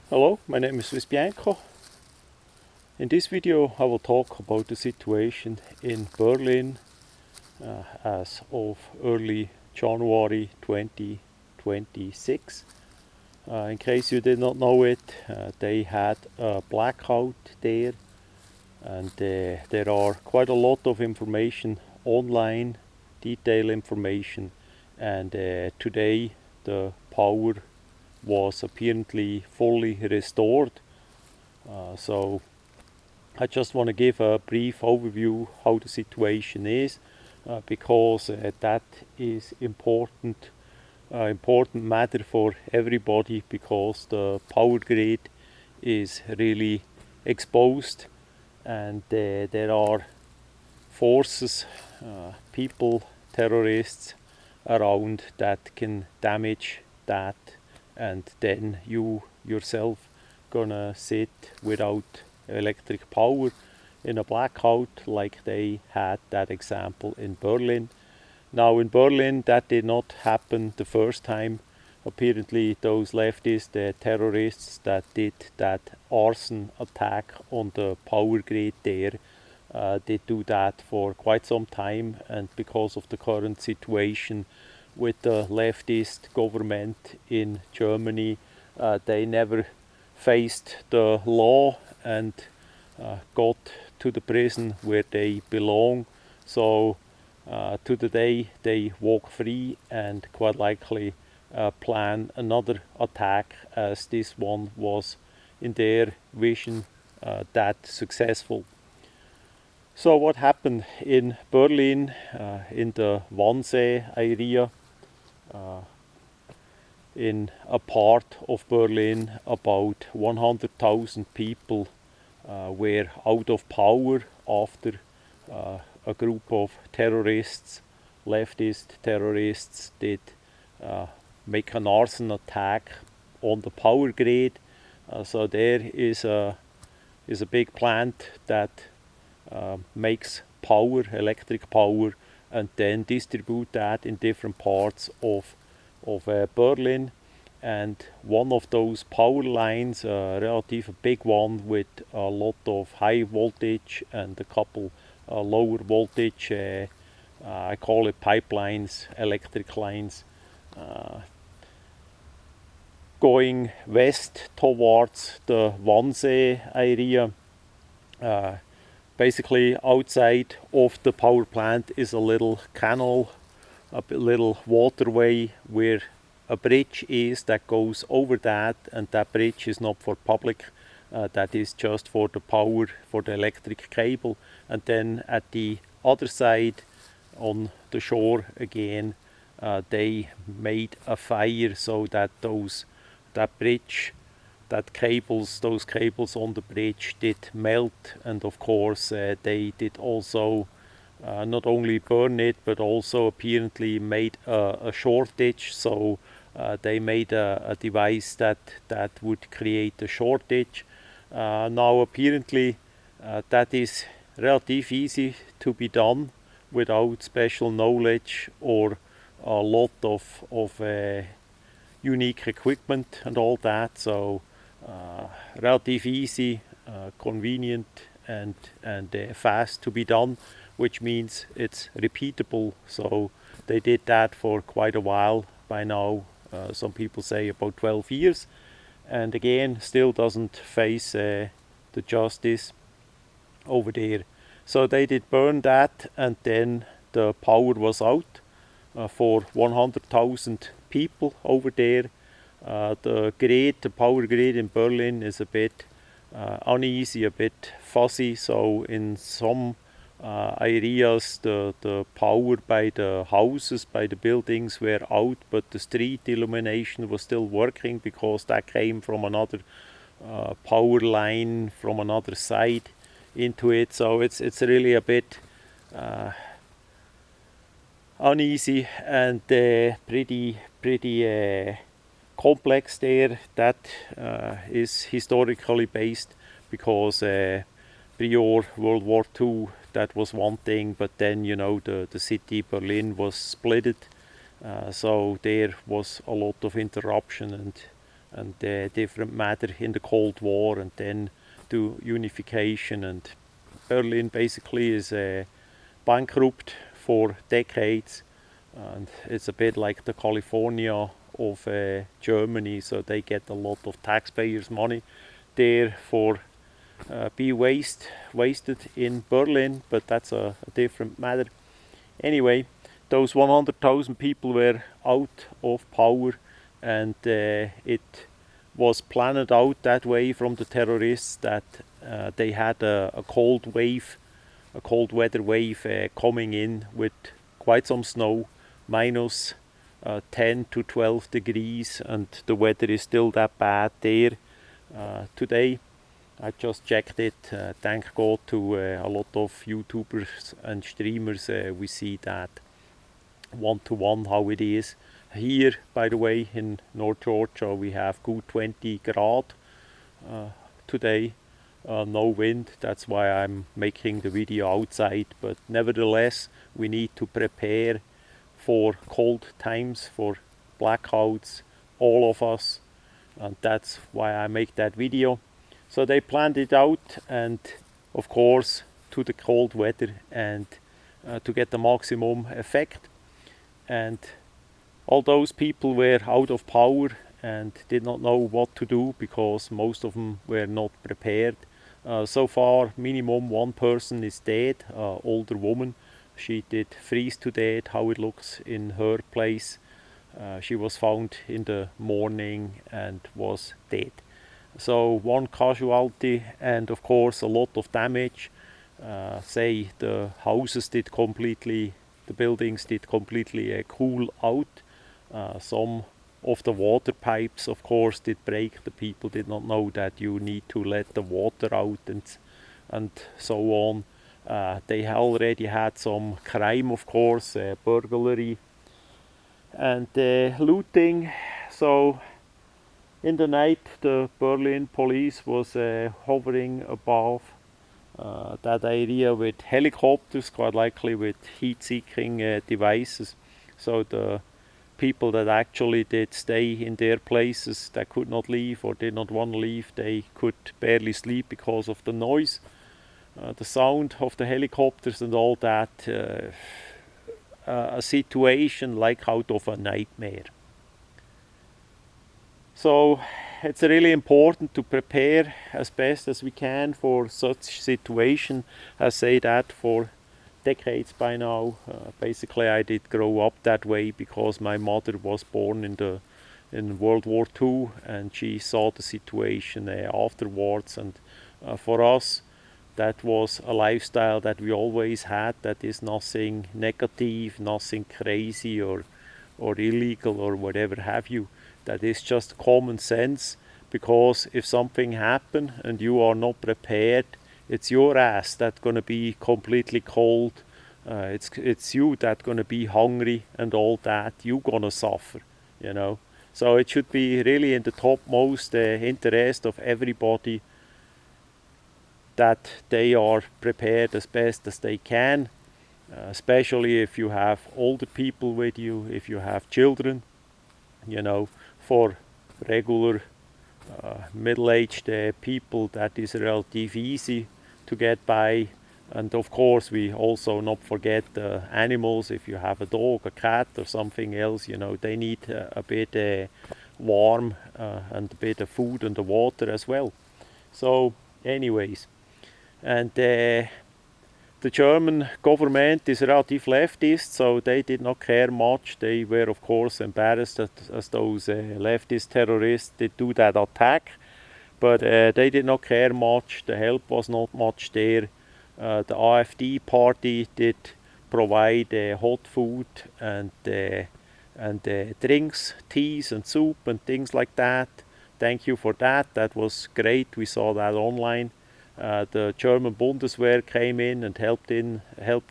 Hello, my name is Bianco. In this video I will talk about the situation in Berlin as of early January 2026. In case you did not know it, they had a blackout there, and there are quite a lot of information online, detailed information, and today the power was apparently fully restored. So I just want to give a brief overview how the situation is, because that is important matter for everybody, because the power grid is really exposed, and there are forces, people, terrorists around that can damage that, and then you yourself gonna sit without electric power in a blackout like they had that example in Berlin. Now in Berlin that did not happen the first time. Apparently those leftist terrorists that did that arson attack on the power grid there did do that for quite some time, and because of the current situation with the leftist government in Germany, they never faced the law and got to the prison where they belong. So to the day they walk free and quite likely plan another attack, as this one was in their vision that successful. So what happened in Berlin, in the Wannsee area, in a part of Berlin, about 100,000 people were out of power after a group of terrorists, leftist terrorists, did make an arson attack on the power grid. So there is a big plant that makes power, electric power, and then distribute that in different parts of Berlin. And one of those power lines, a relative big one with a lot of high voltage and a couple lower voltage, I call it pipelines, electric lines, going west towards the Wannsee area. Basically outside of the power plant is a little canal, a little waterway where a bridge is that goes over that, and that bridge is not for public, that is just for the power, for the electric cable. And then at the other side on the shore again, they made a fire so that that bridge, those cables on the bridge did melt, and of course they did also not only burn it but also apparently made a shortage. So they made a device that would create a shortage. Now apparently that is relatively easy to be done without special knowledge or a lot of unique equipment and all that. So relatively easy, convenient, and fast to be done, which means it's repeatable. So they did that for quite a while by now. Some people say about 12 years, and again still doesn't face the justice over there. So they did burn that, and then the power was out for 100,000 people over there. The power grid in Berlin is a bit uneasy, a bit fuzzy. So in some areas the power by the houses, by the buildings were out, but the street illumination was still working because that came from another power line from another side into it. So it's really a bit uneasy and pretty complex there. That is historically based, because prior World War II that was one thing, but then the city Berlin was splitted, so there was a lot of interruption and and different matter in the Cold War, and then to unification. And Berlin basically is bankrupt for decades, and it's a bit like the California of Germany, so they get a lot of taxpayers' money there for be wasted in Berlin, but that's a different matter. Anyway, those 100,000 people were out of power, and it was planned out that way from the terrorists that they had a cold weather wave coming in with quite some snow, minus 10 to 12 degrees, and the weather is still that bad there today. I just checked it. Thank God to a lot of YouTubers and streamers. We see that one-to-one how it is. Here, by the way, in North Georgia, we have good 20 grad today. No wind. That's why I'm making the video outside. But nevertheless, we need to prepare for cold times, for blackouts, all of us. And that's why I make that video. So they planned it out, and of course to the cold weather, and to get the maximum effect. And all those people were out of power and did not know what to do, because most of them were not prepared. So far, minimum one person is dead, older woman. She did freeze to death, how it looks in her place. She was found in the morning and was dead. So one casualty, and of course a lot of damage. Say the houses did completely, the buildings did completely cool out. Some of the water pipes, of course, did break. The people did not know that you need to let the water out, and so on. They already had some crime, of course, burglary and looting. So in the night, the Berlin police was hovering above that area with helicopters, quite likely with heat-seeking devices. So the people that actually did stay in their places, that could not leave or did not want to leave, they could barely sleep because of the noise, the sound of the helicopters and all that. A situation like out of a nightmare. So it's really important to prepare as best as we can for such situation. I say that for decades by now. Basically, I did grow up that way because my mother was born in World War II, and she saw the situation afterwards. And for us, that was a lifestyle that we always had. That is nothing negative, nothing crazy or illegal or whatever have you. That is just common sense, because if something happens and you are not prepared, it's your ass that's going to be completely cold. It's you that's going to be hungry and all that. You're going to suffer, you know. So it should be really in the topmost interest of everybody that they are prepared as best as they can, especially if you have older people with you, if you have children, you know. For regular middle-aged people, that is relatively easy to get by. And of course, we also not forget the animals. If you have a dog, a cat or something else, you know, they need a bit warm and a bit of food and the water as well. So anyways, and the German government is relative leftist, so they did not care much. They were, of course, embarrassed as those leftist terrorists did do that attack, but they did not care much. The help was not much there. The AfD party did provide hot food and drinks, teas and soup and things like that. Thank you for that. That was great. We saw that online. The German Bundeswehr came in and helped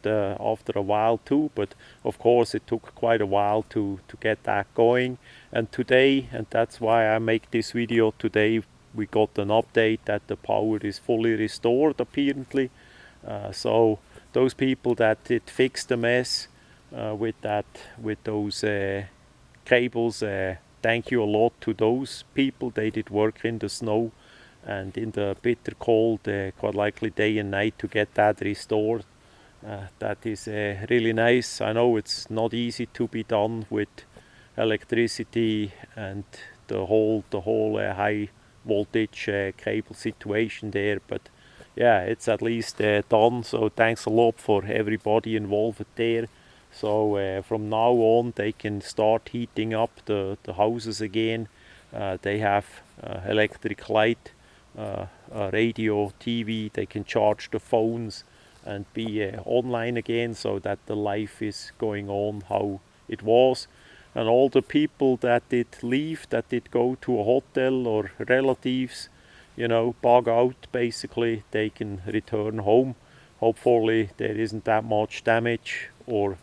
after a while too, but of course it took quite a while to get that going. And today, and that's why I make this video today, we got an update that the power is fully restored apparently. So those people that did fix the mess with those cables, thank you a lot to those people. They did work in the snow and in the bitter cold, quite likely day and night, to get that restored. That is really nice. I know it's not easy to be done with electricity and the whole high voltage cable situation there, but yeah, it's at least done. So thanks a lot for everybody involved there. So from now on they can start heating up the houses again. They have electric light, radio, TV. They can charge the phones and be online again, so that the life is going on how it was. And all the people that did leave, that did go to a hotel or relatives, bug out basically, they can return home. Hopefully there isn't that much damage, or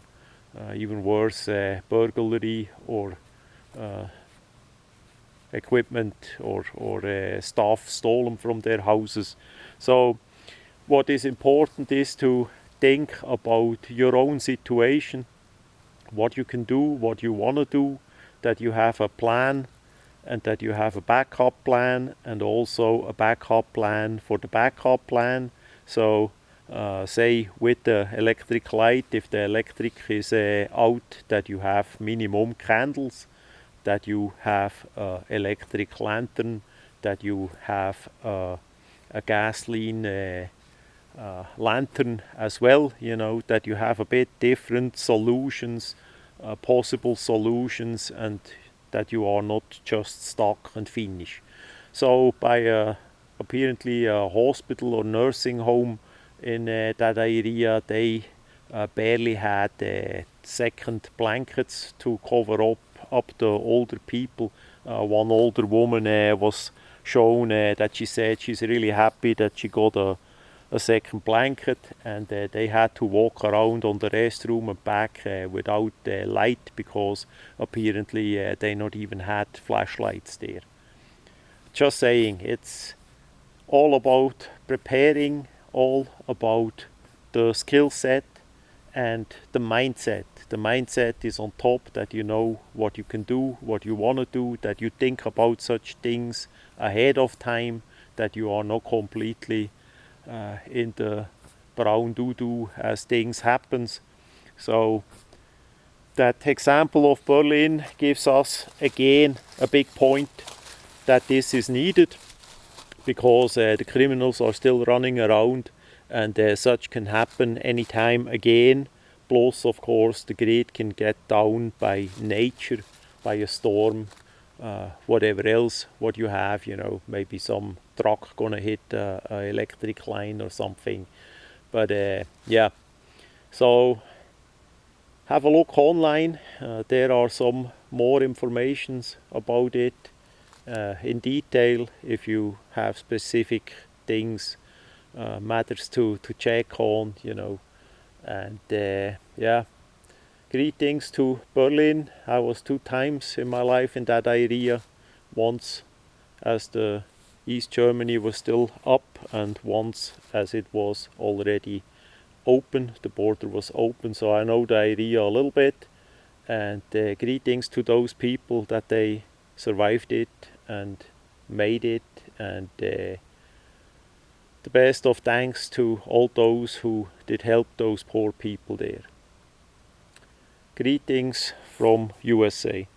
even worse, burglary, or equipment or stuff stolen from their houses. So what is important is to think about your own situation, what you can do, what you want to do, that you have a plan, and that you have a backup plan, and also a backup plan for the backup plan. So say with the electric light, if the electric is out, that you have minimum candles, that you have electric lantern, that you have a gasoline lantern as well, that you have a bit different solutions, possible solutions, and that you are not just stuck and finish. So by apparently a hospital or nursing home in that area, they barely had second blankets to cover up the older people. One older woman was shown that she said she's really happy that she got a second blanket, and they had to walk around on the restroom and back without light, because apparently they not even had flashlights there. Just saying, it's all about preparing, all about the skill set and the mindset. The mindset is on top, that you know what you can do, what you want to do, that you think about such things ahead of time, that you are not completely in the brown doo-doo as things happens. So that example of Berlin gives us again a big point that this is needed, because the criminals are still running around, and such can happen anytime again. Plus, of course, the grid can get down by nature, by a storm, whatever else what you have, maybe some truck gonna hit a electric line or something. But yeah, so have a look online. There are some more informations about it in detail, if you have specific things, matters to check on, and yeah, greetings to Berlin. I was 2 times in my life in that area, once as the East Germany was still up, and once as it was already open, the border was open, so I know the area a little bit. And greetings to those people that they survived it and made it, and the best of thanks to all those who did help those poor people there. Greetings from USA.